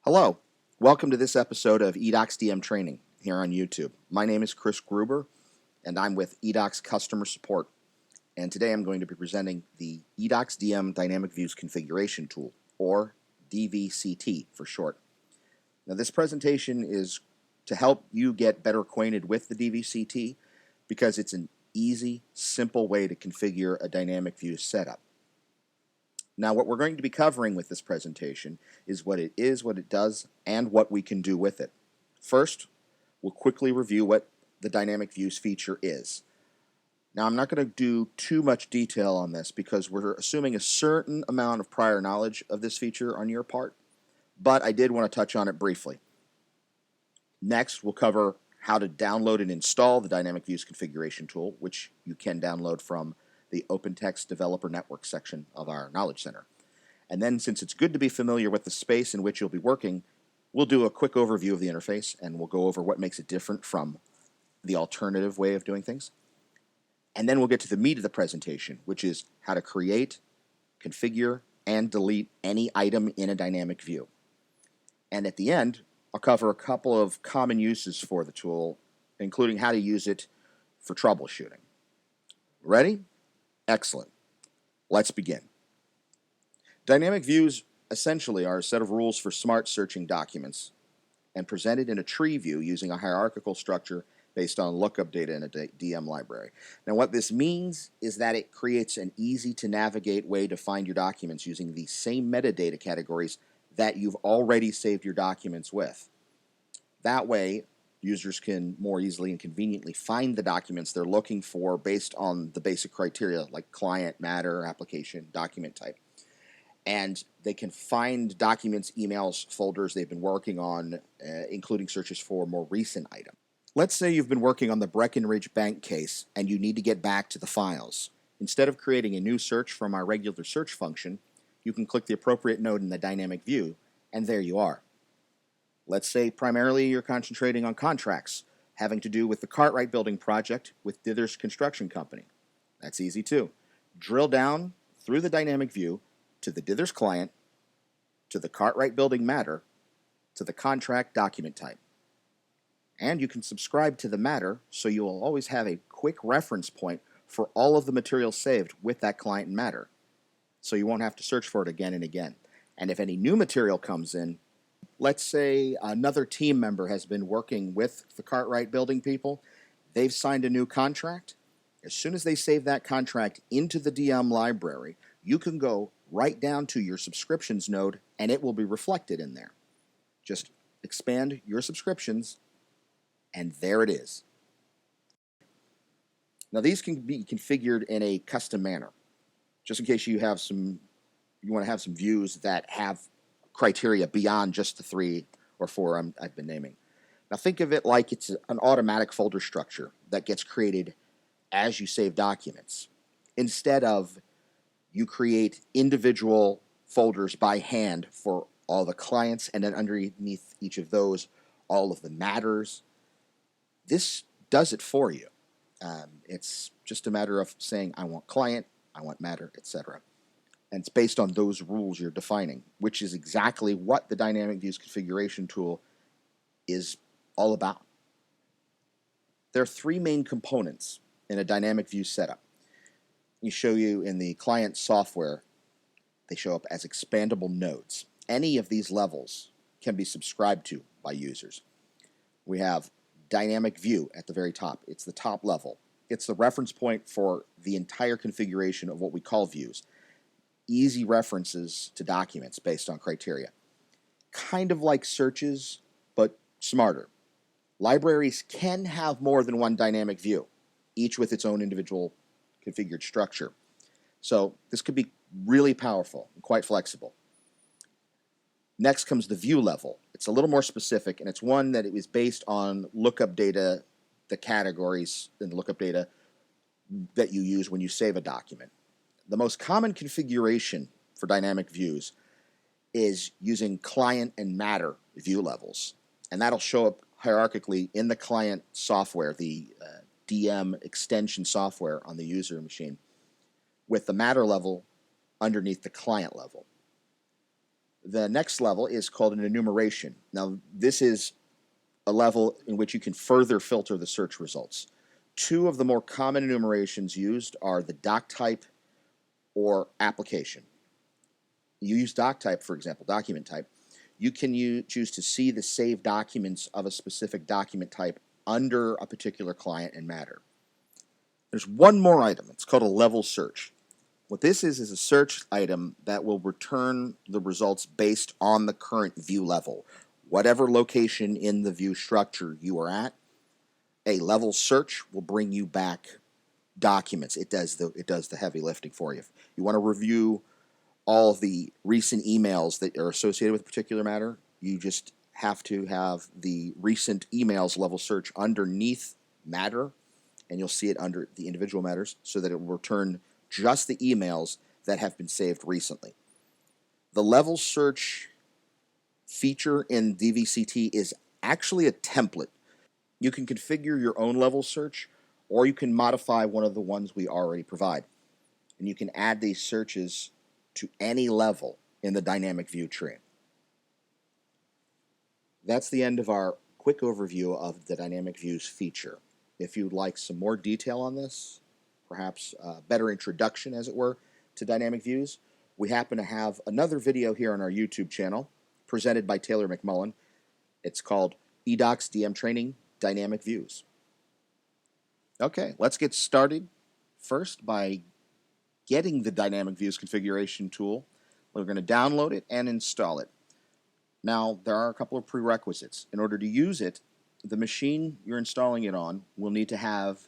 Hello, welcome to this episode of eDOCS DM Training here on YouTube. My name is Chris Gruber, and I'm with eDOCS Customer Support. And today I'm going to be presenting the eDOCS DM Dynamic Views Configuration Tool, or DVCT for short. Now this presentation is to help you get better acquainted with the DVCT because it's an easy, simple way to configure a dynamic view setup. Now, what we're going to be covering with this presentation is what it is, what it does, and what we can do with it. First, we'll quickly review what the dynamic views feature is. Now, I'm not going to do too much detail on this because we're assuming a certain amount of prior knowledge of this feature on your part, but I did want to touch on it briefly. Next, we'll cover how to download and install the dynamic views configuration tool, which you can download from the OpenText Developer Network section of our Knowledge Center. And then, since it's good to be familiar with the space in which you'll be working, we'll do a quick overview of the interface and we'll go over what makes it different from the alternative way of doing things. And then we'll get to the meat of the presentation, which is how to create, configure, and delete any item in a dynamic view. And at the end, I'll cover a couple of common uses for the tool, including how to use it for troubleshooting. Ready? Excellent. Let's begin. Dynamic views essentially are a set of rules for smart searching documents and presented in a tree view using a hierarchical structure based on lookup data in a DM library. Now what this means is that it creates an easy to navigate way to find your documents using the same metadata categories that you've already saved your documents with. That way, users can more easily and conveniently find the documents they're looking for based on the basic criteria like client, matter, application, document type. And they can find documents, emails, folders they've been working on, including searches for more recent items. Let's say you've been working on the Breckenridge Bank case and you need to get back to the files. Instead of creating a new search from our regular search function, you can click the appropriate node in the dynamic view, and there you are. Let's say primarily you're concentrating on contracts having to do with the Cartwright Building project with Dithers Construction Company. That's easy too. Drill down through the dynamic view to the Dithers client, to the Cartwright Building matter, to the contract document type. And you can subscribe to the matter so you'll always have a quick reference point for all of the material saved with that client and matter. So you won't have to search for it again and again. And if any new material comes in, let's say another team member has been working with the Cartwright Building people. They've signed a new contract. As soon as they save that contract into the DM library, you can go right down to your subscriptions node and it will be reflected in there. Just expand your subscriptions and there it is. Now these can be configured in a custom manner, just in case you want to have some views that have criteria beyond just the 3 or 4 I've been naming. Now think of it like it's an automatic folder structure that gets created as you save documents. Instead of you create individual folders by hand for all the clients and then underneath each of those all of the matters. This does it for you. It's just a matter of saying I want client, I want matter, etc. And it's based on those rules you're defining, which is exactly what the Dynamic Views Configuration Tool is all about. There are 3 main components in a dynamic view setup. We show you in the client software, they show up as expandable nodes. Any of these levels can be subscribed to by users. We have Dynamic View at the very top. It's the top level. It's the reference point for the entire configuration of what we call views. Easy references to documents based on criteria. Kind of like searches, but smarter. Libraries can have more than one dynamic view, each with its own individual configured structure. So this could be really powerful and quite flexible. Next comes the view level. It's a little more specific, and it's one that it was based on lookup data, the categories in the lookup data that you use when you save a document. The most common configuration for dynamic views is using client and matter view levels. And that'll show up hierarchically in the client software, the DM extension software on the user machine, with the matter level underneath the client level. The next level is called an enumeration. Now, this is a level in which you can further filter the search results. Two of the more common enumerations used are the doc type or application. You use doc type, for example, document type. You can choose to see the saved documents of a specific document type under a particular client and matter. There's one more item. It's called a level search. What this is a search item that will return the results based on the current view level. Whatever location in the view structure you are at, a level search will bring you back documents. It does the heavy lifting for you. If you want to review all of the recent emails that are associated with a particular matter, you just have to have the recent emails level search underneath matter, and you'll see it under the individual matters so that it will return just the emails that have been saved recently. The level search feature in DVCT is actually a template. You can configure your own level search, or you can modify one of the ones we already provide. And you can add these searches to any level in the dynamic view tree. That's the end of our quick overview of the dynamic views feature. If you'd like some more detail on this, perhaps a better introduction, as it were, to dynamic views, we happen to have another video here on our YouTube channel presented by Taylor McMullen. It's called eDOCS DM Training Dynamic Views. Okay, let's get started first by getting the dynamic views configuration tool. We're going to download it and install it. Now, there are a couple of prerequisites. In order to use it, the machine you're installing it on will need to have,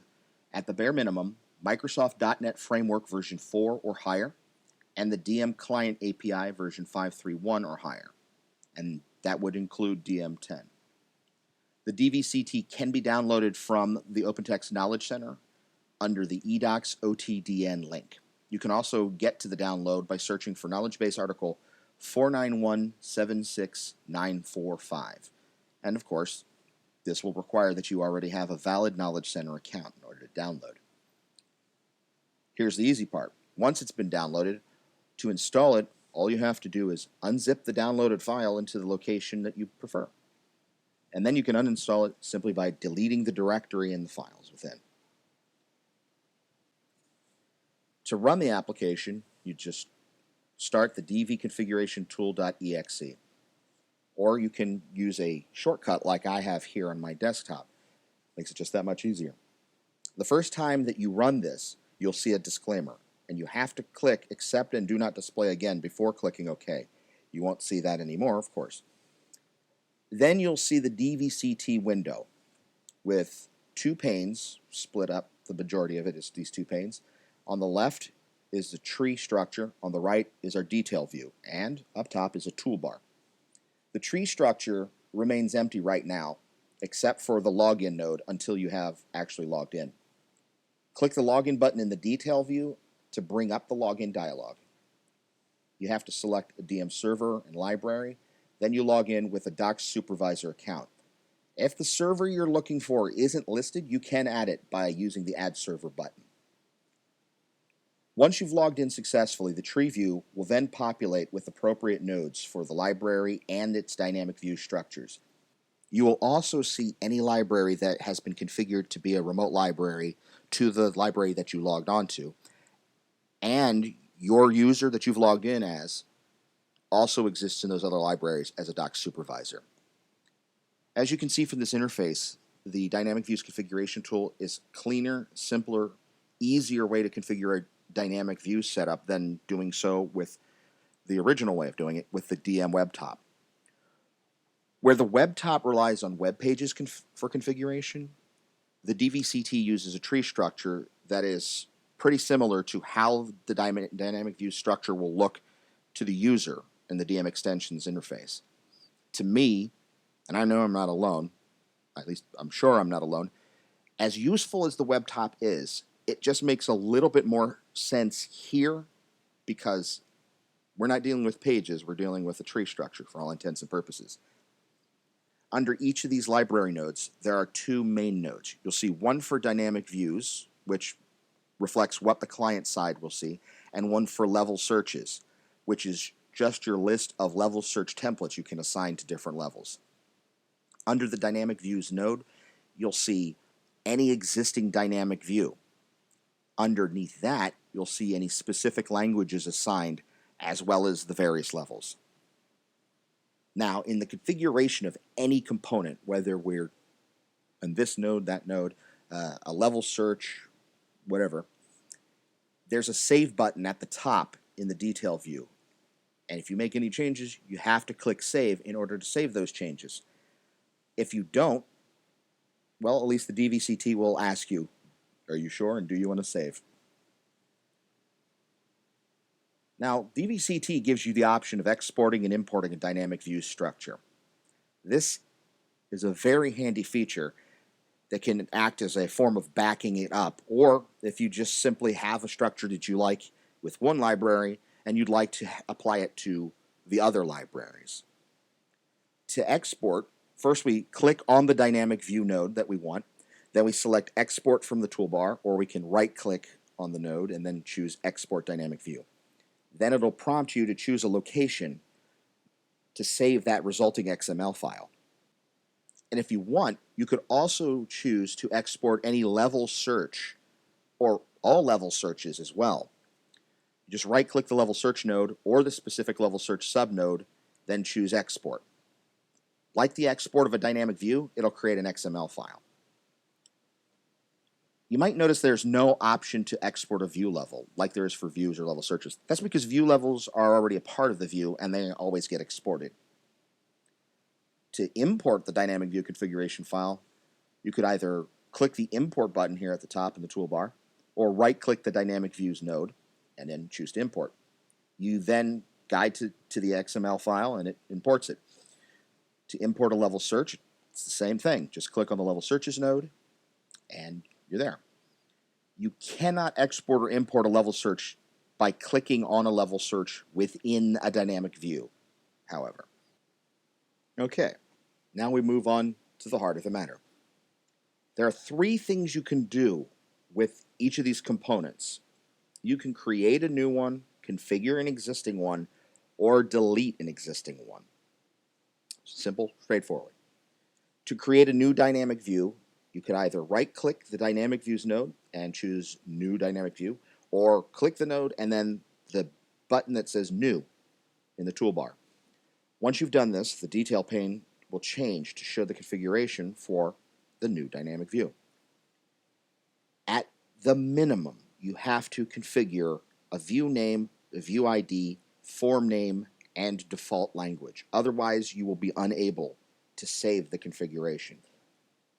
at the bare minimum, Microsoft.NET Framework version 4 or higher, and the DM Client API version 5.3.1 or higher, and that would include DM10. The DVCT can be downloaded from the OpenText Knowledge Center under the eDOCS OTDN link. You can also get to the download by searching for Knowledge Base Article 491-76945. And of course, this will require that you already have a valid Knowledge Center account in order to download. Here's the easy part. Once it's been downloaded, to install it, all you have to do is unzip the downloaded file into the location that you prefer. And then you can uninstall it simply by deleting the directory and the files within. To run the application, you just start the dvconfigurationtool.exe, or you can use a shortcut like I have here on my desktop. Makes it just that much easier. The first time that you run this, you'll see a disclaimer, and you have to click Accept and Do Not Display again before clicking OK. You won't see that anymore, of course. Then you'll see the DVCT window with two panes split up. The majority of it is these two panes. On the left is the tree structure. On the right is our detail view. And up top is a toolbar. The tree structure remains empty right now, except for the login node until you have actually logged in. Click the login button in the detail view to bring up the login dialog. You have to select a DM server and library. Then you log in with a Docs Supervisor account. If the server you're looking for isn't listed, you can add it by using the Add Server button. Once you've logged in successfully, the tree view will then populate with appropriate nodes for the library and its dynamic view structures. You will also see any library that has been configured to be a remote library to the library that you logged onto, and your user that you've logged in as also exists in those other libraries as a Docs Supervisor. As you can see from this interface, the Dynamic Views Configuration tool is cleaner, simpler, easier way to configure a dynamic view setup than doing so with the original way of doing it with the DM Webtop. Where the Webtop relies on web pages for configuration, the DVCT uses a tree structure that is pretty similar to how the dynamic view structure will look to the user in the DM extensions interface. To me, and I know I'm not alone, at least I'm sure I'm not alone, as useful as the Webtop is, it just makes a little bit more sense here because we're not dealing with pages, we're dealing with a tree structure for all intents and purposes. Under each of these library nodes, there are two main nodes. You'll see one for dynamic views, which reflects what the client side will see, and one for level searches, which is just your list of level search templates you can assign to different levels. Under the Dynamic Views node, you'll see any existing dynamic view. Underneath that, you'll see any specific languages assigned, as well as the various levels. Now, in the configuration of any component, whether we're on this node, that node, a level search, whatever, there's a Save button at the top in the detail view. And if you make any changes, you have to click Save in order to save those changes. If you don't, well, at least the DVCT will ask you, are you sure, and do you want to save? Now, DVCT gives you the option of exporting and importing a dynamic view structure. This is a very handy feature that can act as a form of backing it up, or if you just simply have a structure that you like with one library and you'd like to apply it to the other libraries. To export, first we click on the dynamic view node that we want, then we select Export from the toolbar, or we can right-click on the node and then choose Export Dynamic View. Then it'll prompt you to choose a location to save that resulting XML file. And if you want, you could also choose to export any level search or all level searches as well. You just right-click the level search node or the specific level search subnode, then choose Export. Like the export of a dynamic view, it'll create an XML file. You might notice there's no option to export a view level, like there is for views or level searches. That's because view levels are already a part of the view and they always get exported. To import the dynamic view configuration file, you could either click the Import button here at the top in the toolbar, or right-click the Dynamic Views node, and then choose to import. You then guide to the XML file, and it imports it. To import a level search, it's the same thing. Just click on the Level Searches node, and you're there. You cannot export or import a level search by clicking on a level search within a dynamic view, however. Okay, now we move on to the heart of the matter. There are three things you can do with each of these components. You can create a new one, configure an existing one, or delete an existing one. Simple, straightforward. To create a new dynamic view, you could either right-click the Dynamic Views node and choose New Dynamic View, or click the node and then the button that says New in the toolbar. Once you've done this, the detail pane will change to show the configuration for the new dynamic view. At the minimum, you have to configure a view name, a view ID, form name, and default language. Otherwise, you will be unable to save the configuration.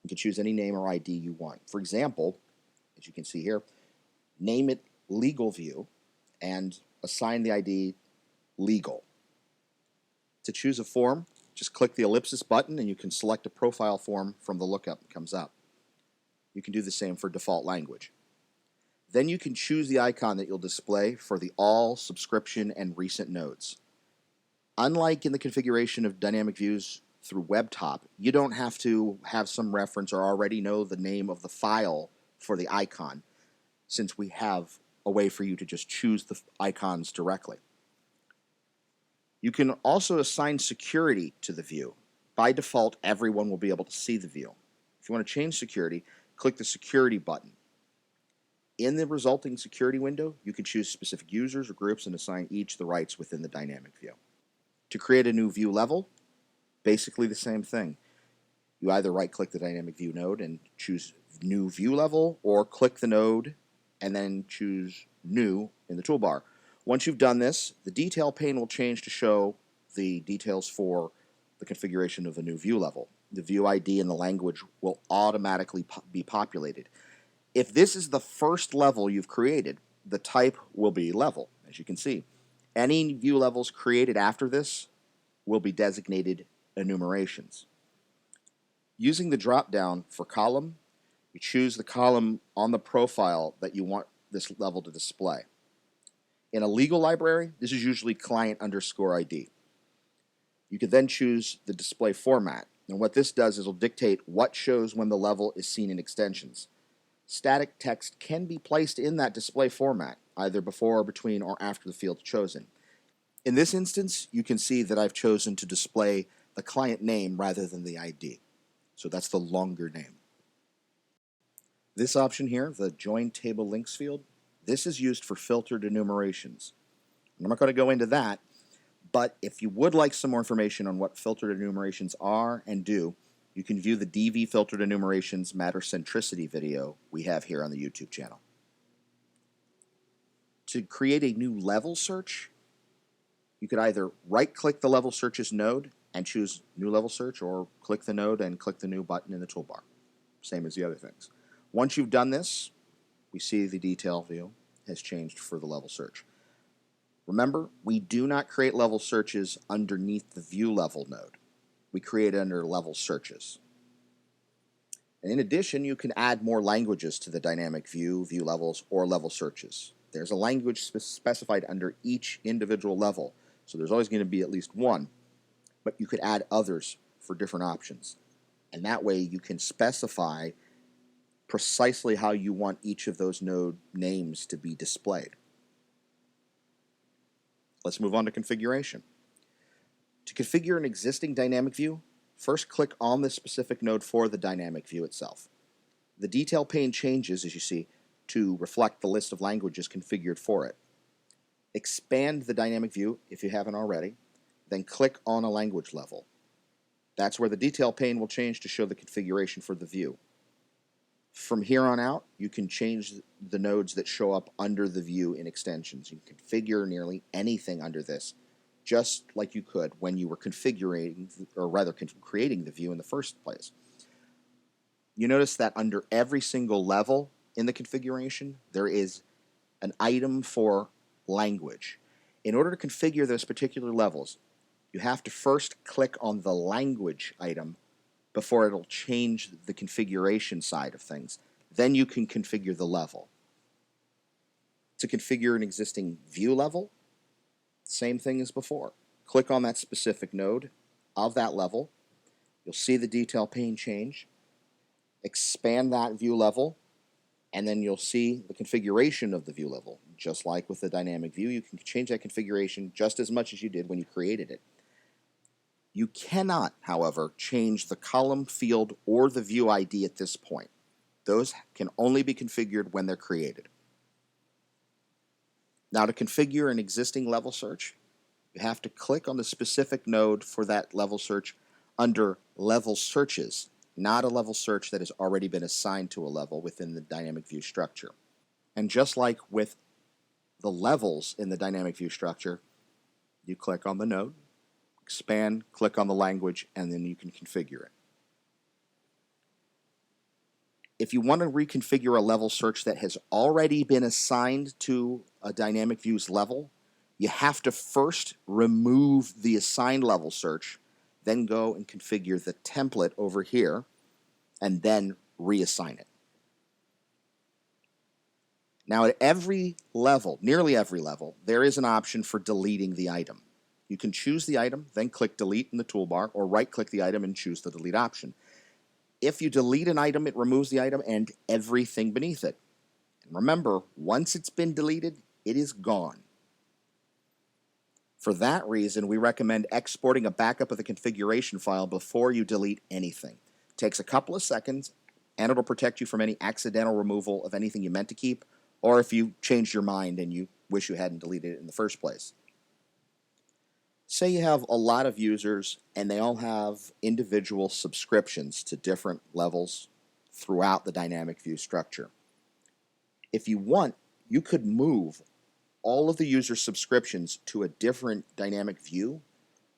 You can choose any name or ID you want. For example, as you can see here, name it Legal View and assign the ID Legal. To choose a form, just click the ellipsis button and you can select a profile form from the lookup that comes up. You can do the same for default language. Then you can choose the icon that you'll display for the All, Subscription, and Recent nodes. Unlike in the configuration of dynamic views through Webtop, you don't have to have some reference or already know the name of the file for the icon, since we have a way for you to just choose the icons directly. You can also assign security to the view. By default, everyone will be able to see the view. If you want to change security, click the Security button. In the resulting security window, you can choose specific users or groups and assign each the rights within the dynamic view. To create a new view level, basically the same thing. You either right-click the dynamic view node and choose New View Level, or click the node and then choose New in the toolbar. Once you've done this, the detail pane will change to show the details for the configuration of a new view level. The view ID and the language will automatically be populated. If this is the first level you've created, the type will be level, as you can see. Any view levels created after this will be designated enumerations. Using the drop-down for column, you choose the column on the profile that you want this level to display. In a legal library, this is usually client_ID. You can then choose the display format, and what this does is it'll dictate what shows when the level is seen in extensions. Static text can be placed in that display format, either before, between, or after the field chosen. In this instance, you can see that I've chosen to display the client name rather than the ID. So that's the longer name. This option here, the Join Table Links field, this is used for filtered enumerations. I'm not going to go into that, but if you would like some more information on what filtered enumerations are and do, you can view the DV Filtered Enumerations Matter Centricity video we have here on the YouTube channel. To create a new level search, you could either right-click the level searches node and choose New Level Search, or click the node and click the new button in the toolbar. Same as the other things. Once you've done this, we see the detail view has changed for the level search. Remember, we do not create level searches underneath the view level node. We create it under level searches. And in addition, you can add more languages to the dynamic view, view levels, or level searches. There's a language specified under each individual level, so there's always going to be at least one, but you could add others for different options. And that way you can specify precisely how you want each of those node names to be displayed. Let's move on to configuration. To configure an existing dynamic view, first click on the specific node for the dynamic view itself. The detail pane changes, as you see, to reflect the list of languages configured for it. Expand the dynamic view if you haven't already, then click on a language level. That's where the detail pane will change to show the configuration for the view. From here on out, you can change the nodes that show up under the view in extensions. You can configure nearly anything under this, just like you could when you were configuring, or rather creating the view in the first place. You notice that under every single level in the configuration, there is an item for language. In order to configure those particular levels, you have to first click on the language item before it'll change the configuration side of things. Then you can configure the level. To configure an existing view level, same thing as before. Click on that specific node of that level. You'll see the detail pane change. Expand that view level, and then you'll see the configuration of the view level. Just like with the dynamic view, you can change that configuration just as much as you did when you created it. You cannot, however, change the column, field, or the view ID at this point. Those can only be configured when they're created. Now, to configure an existing level search, you have to click on the specific node for that level search under Level Searches, not a level search that has already been assigned to a level within the dynamic view structure. And just like with the levels in the dynamic view structure, you click on the node, expand, click on the language, and then you can configure it. If you want to reconfigure a level search that has already been assigned to a dynamic view's level, you have to first remove the assigned level search, then go and configure the template over here, and then reassign it. Now, at every level, nearly every level, there is an option for deleting the item. You can choose the item, then click Delete in the toolbar, or right-click the item and choose the Delete option. If you delete an item, it removes the item and everything beneath it. And remember, once it's been deleted, it is gone. For that reason, we recommend exporting a backup of the configuration file before you delete anything. It takes a couple of seconds, and it'll protect you from any accidental removal of anything you meant to keep, or if you changed your mind and you wish you hadn't deleted it in the first place. Say you have a lot of users and they all have individual subscriptions to different levels throughout the dynamic view structure. If you want, you could move all of the user subscriptions to a different dynamic view,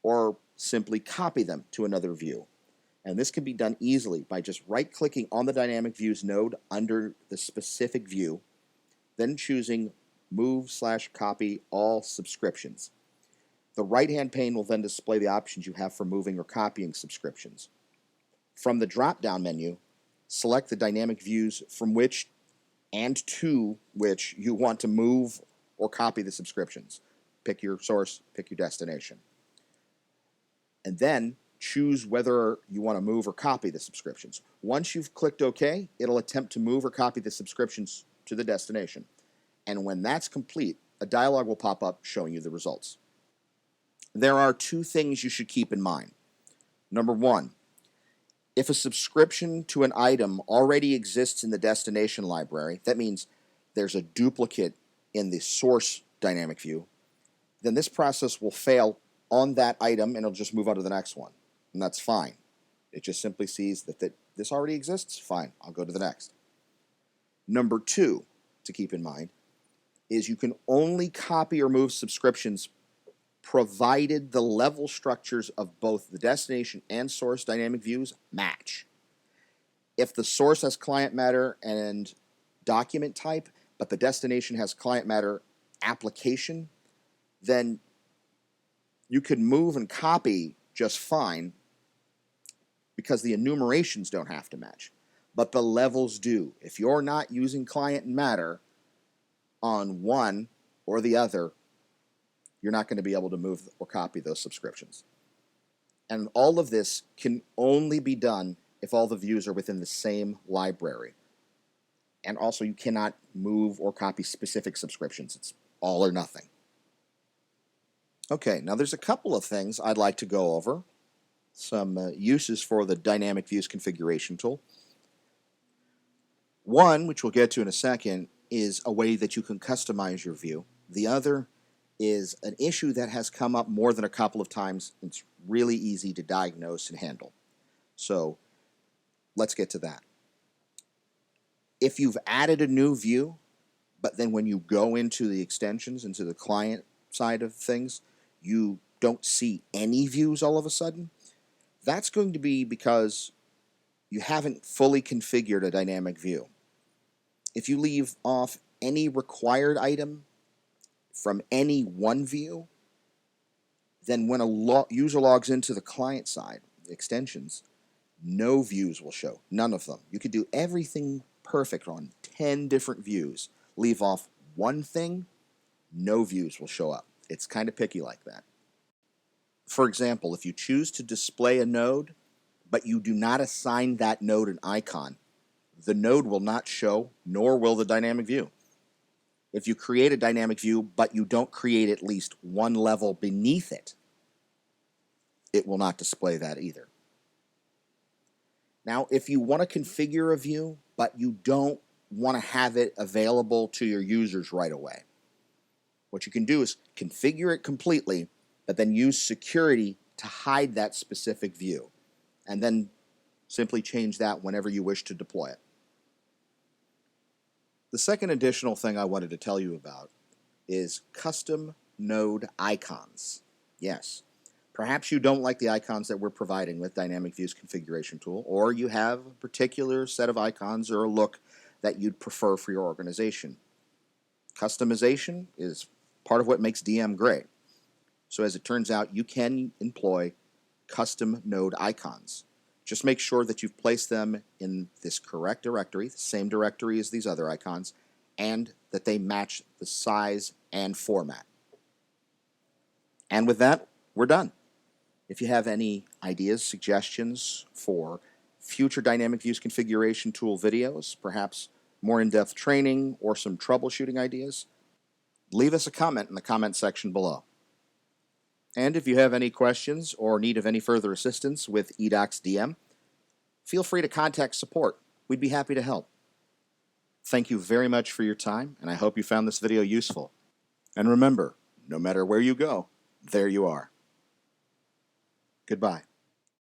or simply copy them to another view. And this can be done easily by just right-clicking on the dynamic views node under the specific view, then choosing Move/Copy All Subscriptions. The right-hand pane will then display the options you have for moving or copying subscriptions. From the drop-down menu, select the dynamic views from which and to which you want to move or copy the subscriptions. Pick your source, pick your destination. And then choose whether you want to move or copy the subscriptions. Once you've clicked OK, it'll attempt to move or copy the subscriptions to the destination. And when that's complete, a dialog will pop up showing you the results. there are two things you should keep in mind. Number one, if a subscription to an item already exists in the destination library, that means there's a duplicate in the source dynamic view, then this process will fail on that item and it'll just move on to the next one. And that's fine. It just simply sees that this already exists. Fine, I'll go to the next. Number two to keep in mind is you can only copy or move subscriptions provided the level structures of both the destination and source dynamic views match. If the source has client matter and document type, but the destination has client matter application, then you could move and copy just fine because the enumerations don't have to match, but the levels do. If you're not using client and matter on one or the other, you're not going to be able to move or copy those subscriptions. And all of this can only be done if all the views are within the same library. And also, you cannot move or copy specific subscriptions. It's all or nothing. Okay, now there's a couple of things I'd like to go over. Some uses for the Dynamic Views Configuration tool. One, which we'll get to in a second, is a way that you can customize your view. The other is an issue that has come up more than a couple of times. It's really easy to diagnose and handle. So let's get to that. If you've added a new view, but then when you go into the extensions, into the client side of things, you don't see any views all of a sudden, that's going to be because you haven't fully configured a dynamic view. If you leave off any required item from any one view, then when a user logs into the client side, the extensions, no views will show. None of them. You could do everything perfect on 10 different views. Leave off one thing, no views will show up. It's kind of picky like that. For example, if you choose to display a node, but you do not assign that node an icon, the node will not show, nor will the dynamic view. If you create a dynamic view, but you don't create at least one level beneath it, it will not display that either. Now, if you want to configure a view, but you don't want to have it available to your users right away, what you can do is configure it completely, but then use security to hide that specific view, and then simply change that whenever you wish to deploy it. The second additional thing I wanted to tell you about is custom node icons. Yes, perhaps you don't like the icons that we're providing with Dynamic Views Configuration Tool, or you have a particular set of icons or a look that you'd prefer for your organization. Customization is part of what makes DM great. So as it turns out, you can employ custom node icons. Just make sure that you've placed them in this correct directory, the same directory as these other icons, and that they match the size and format. And with that, we're done. If you have any ideas, suggestions for future Dynamic Views Configuration Tool videos, perhaps more in-depth training or some troubleshooting ideas, leave us a comment in the comment section below. And if you have any questions or need of any further assistance with eDOCS DM, feel free to contact support. We'd be happy to help. Thank you very much for your time, and I hope you found this video useful. And remember, no matter where you go, there you are. Goodbye.